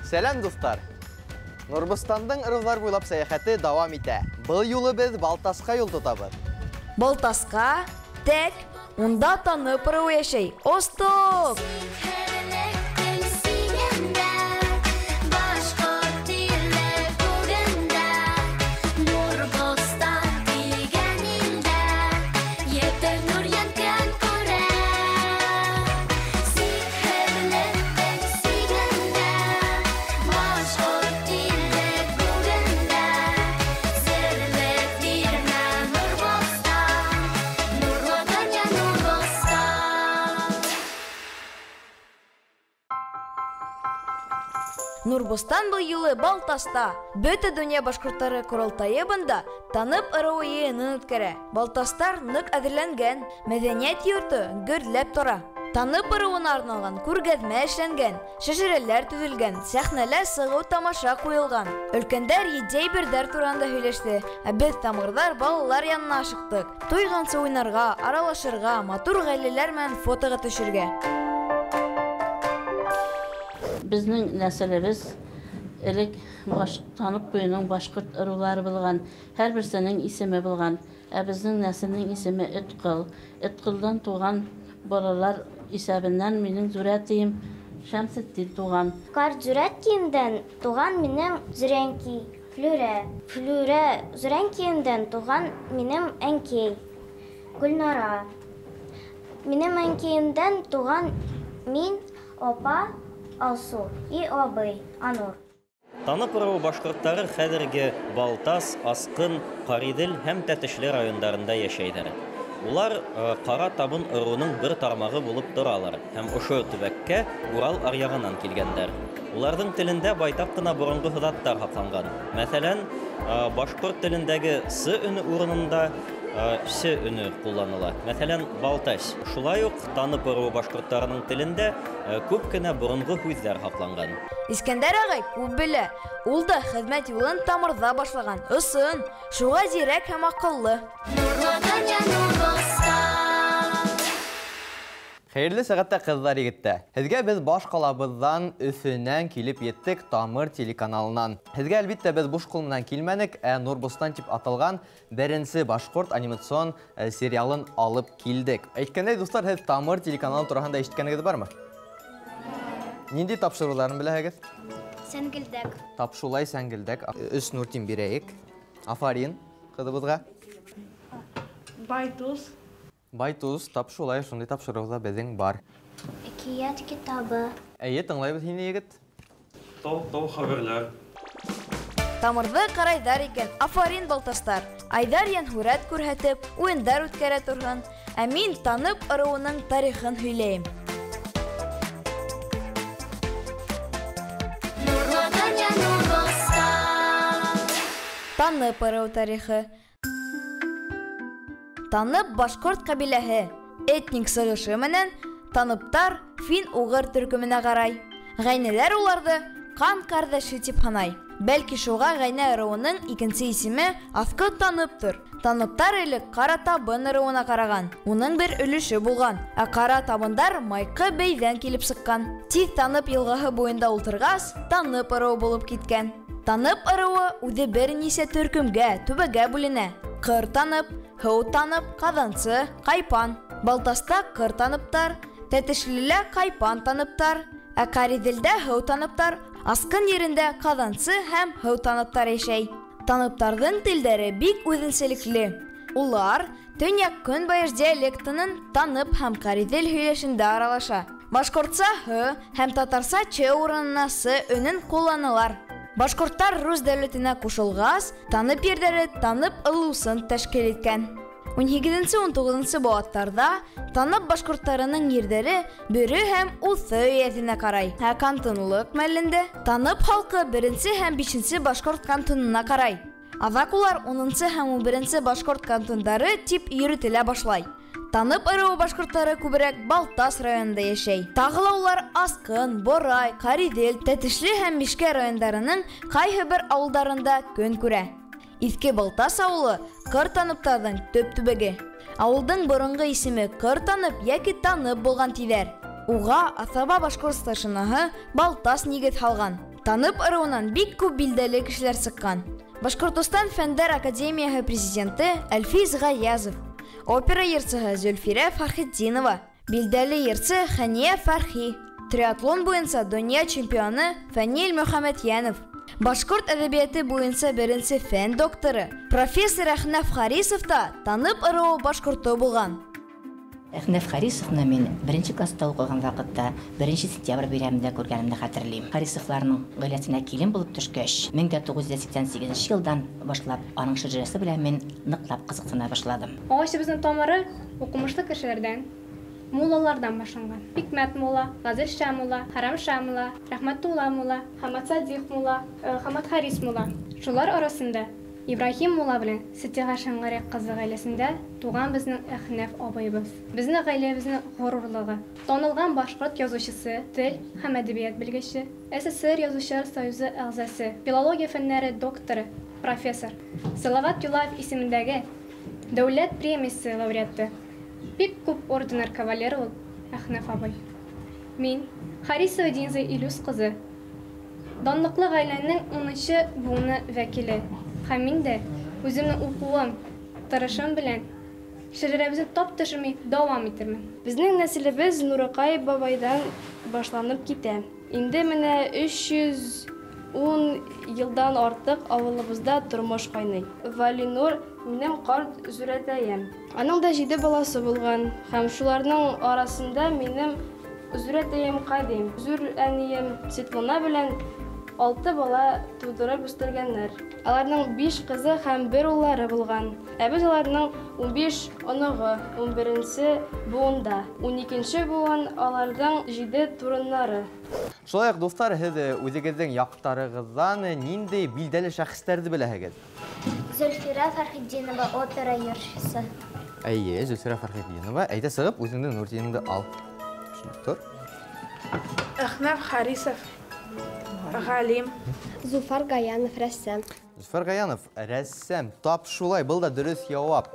Сәлем достар! Нурбыстандың ырылар буйлап сәяхәте дәвам итә. Был юлы без Балтасқа юл тотабыз. Балтасқа? Тәк, унда танып ырыу яшәй. Осток! Нурбустан был юлы Балтаста. Бөтә дөнья башкортлары курылтайы бында танып ырыу йыйынын үткәрә. Балтастар нык әзерләнгән, мәдәният йорты гөрләп тора. Танып ырыуына арналган күргәзмә эшләнгән, шәҗәрәләр төзелгән, сәхнәләр сыгу тамаша куелган. Өлкәннәр идей-бердәр турында һөйләште, ә без тамырдар балалар янына ашыктык. Туйгансы уйнарга, аралашырга, матур гаиләләр белән фотога төшергә. Безнең нәселебез элек танып буеның башкорт ырулары булган, һәрберсенең исеме булган. Ә безнең нәселнең исеме Эткыл. Эткылдан туган балалар исәбеннән минең Зурәтием Шәмсетдин туган. Зурәтиемдән туган минем Зөрәнки Флүрә. Флүрә Зөрәнкиемдән туган минем Әнкәй Гөлнара. Минем Әнкәемдән туган мин апа Алсу и абый Анур. Танып ырыу башкортлары хәзерге Балтас, Аскын, Каридел һәм Тәтешле районнарында яшәйдер. Улар Кара Табын ырыуның бер тармагы булып торалар һәм ошо төбәккә Урал аръягыннан килгәннәр. Уларның телендә байтак кына борынгы һыдаттар хакланган. Мәсәлән, башкорт телендәге с өне урынында с өне кулланыла. Мәсәлән, Балтас. Шулай ук танып ырыу башкортларының телендә күп кенә борынгы һүзләр хакланган. Искәндәр агай күп белә. Ул да хезмәт юлын тамырда башлаган. Ысын, шуга зирәк һәм акыллы. Хәерле сәгатьтә кызлар егеттә. Һезгә без баш калабыздан Өфөннән килеп еттек Тамыр телеканалыннан. Һезгә әлбиттә без буш кулыннан килмәдек, ә Нурбустан дип аталган беренче башкорт анимацион сериалын алып килдек. Әйткәндәй, дуслар, һез Тамыр телеканалы турында ишеткәнегез бармы? Нинди тапшыруларын беләһегез? Сәнгелдәк. Тапшулай сәнгелдәк. Өс Нуртин бирәйек. Афарин кызыбызга. Байтуз, тапшулай, шундай тапшырыгызда безнең бар. Әкият китабы. Әйе, тыңлайбыз һине егет. Тау хәбәрләр. Тамырды карайдар икән. Афарин Балтастар. Айдар янһүрәт күрһәтеп, уендар үткәрә торган. Ә мин танып ырыуның тарихын һөйләйм. Танып ырыу тарихы. Танып башкорт кабиләһе. Этник сыгышы менән таныптар фин-угыр төркеменә карай. Гайнәләр уларны кан кардәше дип һанай. Бәлки шуга гайнә ырыуының икенче исеме Аскы таныптыр. Таныптар элек Кара Табын ырыуына караган. Уның бер өлеше булган. Ә Кара Табындар майкы бәйдән килеп сыккан. Тиз Танып елгаһы буенда ултыргас, Танып ырыу булып киткән. Танып ырыуы үзе берничә төркемгә, төбәгә бүленә. Кыр танып, Һыу танып, Казансы, Кайпан. Балтаста кыр таныптар, Тәтешлелә Кайпан таныптар, ә Кариделдә Һыу таныптар, Аскын ерендә Казансы һәм Һыу таныптар яшәй. Таныптарның телдәре бик үзенчәлекле. Улар Төньяк Көнбайыш диалектының Танып һәм Каридел һөйләшендә аралаша. Башкортса Һ һәм татарса Ч урынына С өнен кулланалар. Башкорттар рус дәүләтенә кушылгас, Танып ердәре Танып ылусын тәшкил иткән. 18-19 буаттарда Танып башкортларының ердәре Бөрө һәм Усы өязенә карай. Ә кантонлык мәлендә Танып халкы 1 һәм 5 башкорт кантонына карай. Азак улар 10 һәм 11 башкорт кантондары тип йөртелә башлай. Танып ырыу башкортлары күбрәк Балтас районында яшәй. Тагылаулар Аскын, Борай, Каридел, Тәтешле һәм Мишкә районнарының кайһы бер авылларында көн күрә. Иске Балтас авылы Кыр таныптарның төп төбәге. Авылдың борынгы исеме Кыр танып яки Танып булган тиләр. Уга Асаба башкорт старшинаһы Балтас нигез һалган. Танып ырыуынан бик күп билдәле кешеләр сыккан. Башкортстан Фәндәр академияһы президенты Әлфиз Гаязов, опера йырчыһы Зөлфирә Фәрхетдинова, билдәле йырчы Хәния Фәрхи, триатлон буенча дөнья чемпионы Фәнил Мөхәммәтьянов, башкорт әдәбияты буенча беренче фән докторы профессор Әхнәф Харисов та танып ырыу башкорты булган. Әхнәф Харисовны мин беренче класста укыган вакытта 1 сентябрь бәйрәмендә күргәнемне хәтерлим. Харисовларның гаиләсенә килен булып төшкәч, 1988 елдан башлап аның шәҗәрәсе белән мин ныклап кызыксына башладым. Агачыбызның тамыры укымышлы кешеләрдән, муллалардан башланган. Хикмәт мулла, Газиз Шah мулла, Харам Шah мулла, Рәхмәтулла мулла, Хамат Садиq мулла, Хамат Харис мулла. Шулар арасында Ибрахим мулла белән Ситига Шәңгәрәк кызы гаиләсендә туган безнең Әхнәф абыйыбыз. Безнең гаиләбезнең горурлыгы. Танылган башкорт язучысы, тел һәм әдәбият белгече, СССР Язучылар союзы әгъзасы, филология фәннәре докторы, профессор Салават Юлаев исемендәге дәүләт премиясе лауреаты. Бик күп орденнар кавалеры ул Әхнәф абый. Мин Харисова Динза Илюс кызы. Данлыклы гаиләнең 10-нчы буыны вәкиле. Һәм мин дә үземнең укуым, тырышым белән шәҗәрәбезне тап төшерми дәвам итермен. Безнең нәселебез Нуракай бабайдан башланып китә. Инде менә 310 елдан артык авылыбызда тормыш кайный. Валинур минем карт зүрәтәем. Аның да 7 баласы булган һәм шуларның арасында минем зүрәтәем Кадим, зүр әнием Светлана белән 6 бала тудырып үстергәннәр. Аларның 5 кызы һәм 1 уллары булган. Ә без аларның 15 оныгы, 11-нче буында, 12-нче буын аларның 7 турыннары. Шулай ук достар, һез үзегезнең яктарыгыздан нинди билдәле шәхестәрне беләһегез? Зөлфирә Фәрхетдинова, опера йырчысы. Әйе, Зөлфирә Фәрхетдинова. Әйдә сыгып, үзеңнең нуртиеңне ал. Шундый тор. Әхнәф Харисов, Галим. Зуфар Гаянов, рәссам. Зуфар Гаянов, рәссам. Тап шулай, был да дөрес җавап.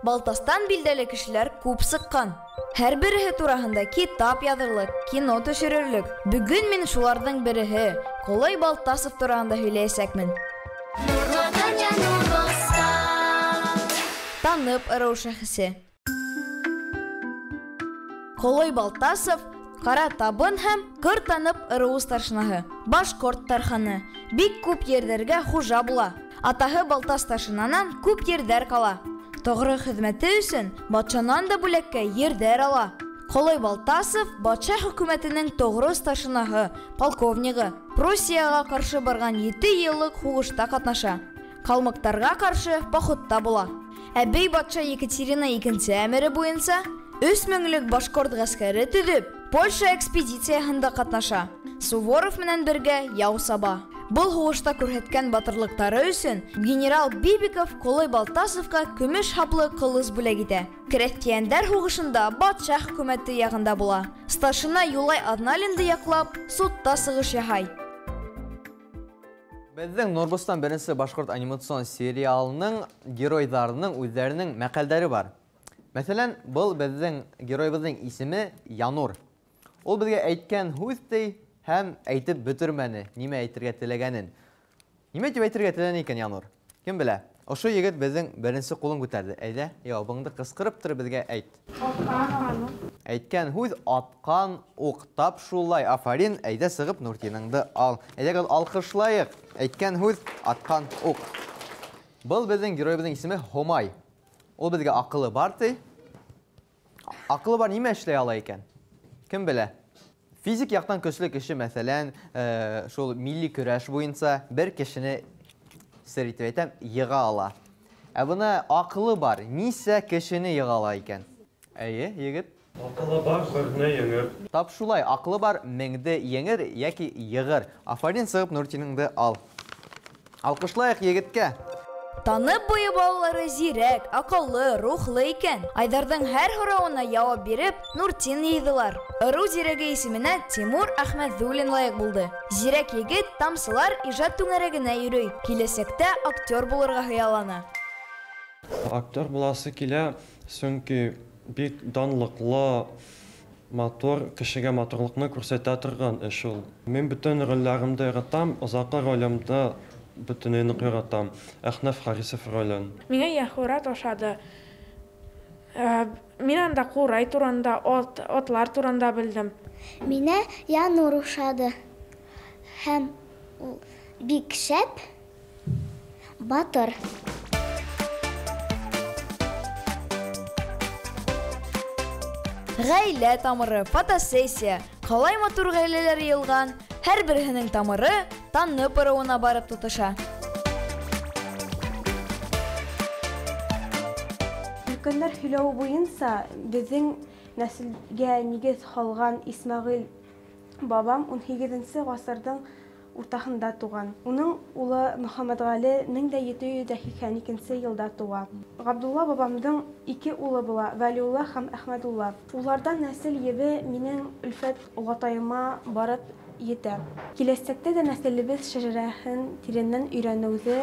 Балтастан билдәле кешеләр күп сыккан. Һәр береһе турасында китап язырлык, кино төшерерлек. Бүген мин шуларның береһе, Колай Балтасов турында һөйләячәкмен. Танып ырыу шәхесе. Колай Балтасов Кара табын һәм кыр танып ырыу старшинаһы. Башкорт тарханы. Бик күп йөрдәргә хуҗа була. Атаһы Балтас старшинанан күп йөрдәр кала. Тогры хезмәте өчен батшанан да бүләккә йөрдәр ала. Колай Балтасов батша хөкүмәтенең тогры старшинаһы, полковнигы. Пруссияга каршы барган 7 еллык хугышта катнаша. Калмыктарга каршы походта була. Әбей батша Екатерина II әмере буенча 3,000 башкорт гаскәре төзеп, Польша экспедицияһендә катнаша. Суворов менән бергә яу саба. Был хугышта күрһәткән батырлыктары өчен генерал Бибиков Колай Балтасовка көмеш хаплы кылыс бүләк итә. Крестьяндар хугышында батша хөкүмәте ягында була. Старшина Юлай Адналинды яклап, судта сыгыш яһай. Безнең Нурбустан беренче башкорт анимацион сериалының геройларының үзләренең мәкалдәре бар. Мәсәлән, был безнең геройыбызның исеме Янур. Ул безгә әйткән һүз һәм әйтеп бөтөрмәне, нимә әйтергә теләгәнен. Нимә дип әйтергә теләгән икән Янур? Кем белә? Ошо егет безнең беренче кулын күтәрде. Әйдә, ябыңды кыскырып тор безгә әйт. Әйткән һүз аткан ук. Тап шулай. Афарин, әйдә сыгып Нуртиныңды ал. Әйдә алкышлайык. Әйткән һүз аткан ук. Был безнең геройыбызның исеме Хомай. Ул безгә акылы бар ти. Акылы бар нимә эшләй ала икән? Кем белә? Физик яктан көчле кеше, мәсәлән, шул милли көрәш буенча бер кешене сер итеп әйтәм, йыга ала. Ә буны акылы бар, нисә кешене йыга ала икән? Әйе, егет. Акылы бар, меңне еңер. Тап шулай, акылы бар, меңде еңер яки йыгыр. Афарин сыгып Нуртиныңды ал. Алкышлайык егеткә. Танып буе балалары зирәк, акыллы, рухлы икән. Айдарның һәр һорауына яуап биреп, Нуртин йыйдылар. Ыру зирәге исеменә Тимур Әхмәтзуллин лайык булды. Зирәк егет тамсылар иҗат түңәрәгенә йөрөй. Киләсәктә актер булырга хыяллана. Актер буласы килә, чөнки бик данлыклы Матур кешегә матурлыкны күрсәтә торган эш ул. Мин бөтен рольләремдә яратам, озакы ролемдә бөтенен яратам. Әхнәф Харисов ролен. Миңа Яхурат ошады. Мин анда Курай турында, отлар турында белдем. Мине Янур ошады. Һәм бик шәп, батыр. Ғаилә тамыры, фотосессия, қалай матур ғаиләләр йылған, һәр берһенең тамыры танып ырыуына барып тотыша. Өлкәннәр һөйләү буенча, безнең нәселгә нигез халган Исмәгыйль бабам 18-нче гасырдың уртаһында туган. Уның улы Мөхәммәдгали 1782 елда туа. Габдулла бабамның 2 улы була, Вәлиулла һәм Әхмәдулла. Улардан нәсел ебе минең Өлфәт угатаема барып йетә. Киләчәктә дә нәселебез шәҗәрәһен тирәннән өйрәнүзе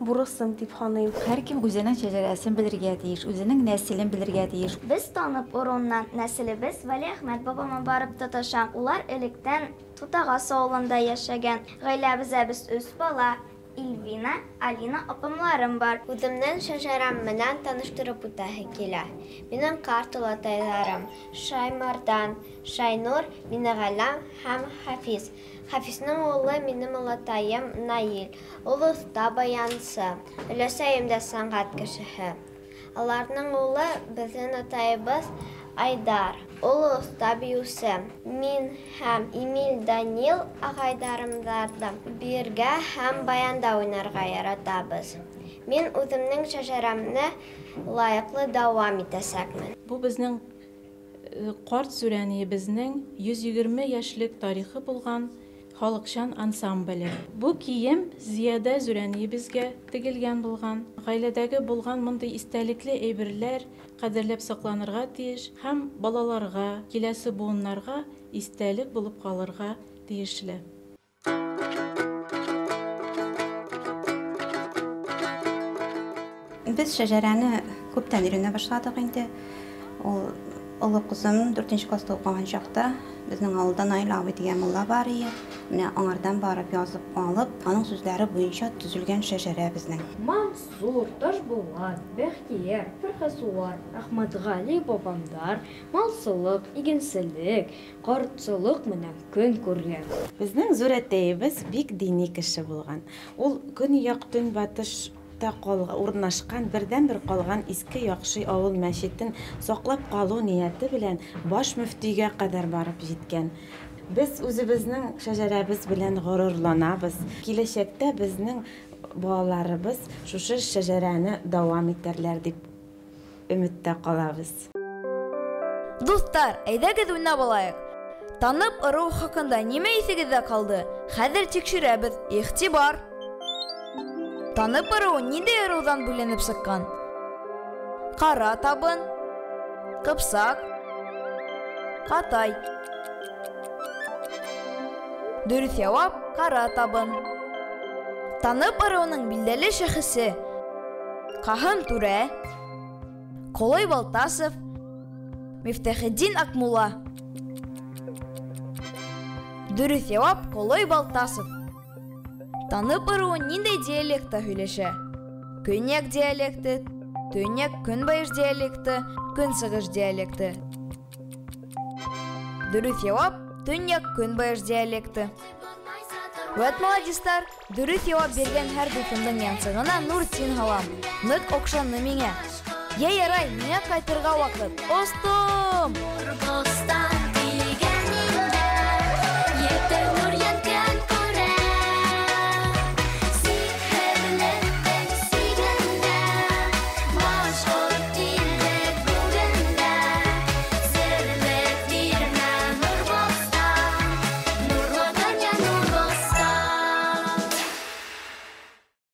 бурысым дип ханыйм. Һәркем үзенең шәҗәрәсен белергә тиеш, үзенең нәселен белергә тиеш. Без танып урыннан нәселебез Вәли Әхмәт бабама барып тоташа. Улар электән Тутагас авылында яшәгән. Гаиләбездә без 3 бала, Илвина, Алина апамларым бар. Үземнең шәҗәрәм менән таныштырып үтәһе килә. Минем карталатайларым Шаймардан, Шайнур, Минәгаләм һәм Хафиз. Хафизның улы минем олатаем Наил. Ул оста баянчы. Өләсәем дә сәнгать кешеһе. Аларның улы безнең атайыбыз Айдар. Ул оста биюсе. Мин һәм Эмиль Данил агайдарымдардан биргә һәм баянда уйнарга яратабыз. Мин үземнең шәҗәрәмне лаеклы дәвам итәсәкмен. Бу безнең карт сүрәниебезнең 120 яшьлек тарихы булган халыкчан ансамбле. Бу кием Зиядә Зүрәниебезгә тегелгән булган. Гаиләдәге булган мондый истәлекле әйберләр кадерләп сакланырга тиеш һәм балаларга, киләсе буыннарга истәлек булып калырга тиешле. Без шәҗәрәне күптән өйрәнә башладык инде. Ул олы кызым 4нче класста укыган чакта безнең авылда Наил абый дигән мулла бар иде. Менә аңардан барып язып алып, аның сүзләре буенча төзелгән шәҗәрә безнең. Мансур, Ташбулат, Бәхтияр, Фәрхәсуар, Әхмәтгали бабамдар малсылык, игенселек, картсылык менән көн күргән. Безнең зурәтәебез бик дини кеше булган. Ул көньяк төнбатыш урнашкан бердән-бер калган иске яхшы авыл мәчетен саклап калу нияте белән баш мөфтигә кадәр барып җиткән. Без үзебезнең шәҗәрәбез белән горурланабыз. Киләчәктә безнең балаларыбыз шушы шәҗәрәне дәвам итәрләр дип өметтә калабыз. Дуслар, әйдәгез уйнап алайык. Танып ыру хакында нимә исегездә калды? Хәзер тикшерәбез. Игътибар. Танып ыру ниндәй ырыудан бүленеп сыккан? Кара табын, кыпсак, катай. Дөрес җавап кара табын. Танып ырыуның билдәле шәхесе Каһым Түрә, Колой Балтасов, Мифтахетдин Акмулла. Дөрес җавап Колой Балтасов. Танып ырыу ниндәй диалектта һөйләшә? Көньяк диалекты, Төньяк көнбайыш диалекты, Көнсыгыш диалекты. Дөрес җавап Төньяк көнбайыш диалекты. Вәт молодистар, дөрес җавап биргән һәр дусымның янсыгына нур син һалам. Нык окшанны миңа. Я ярай, миңа кайтырга вакыт. Остым!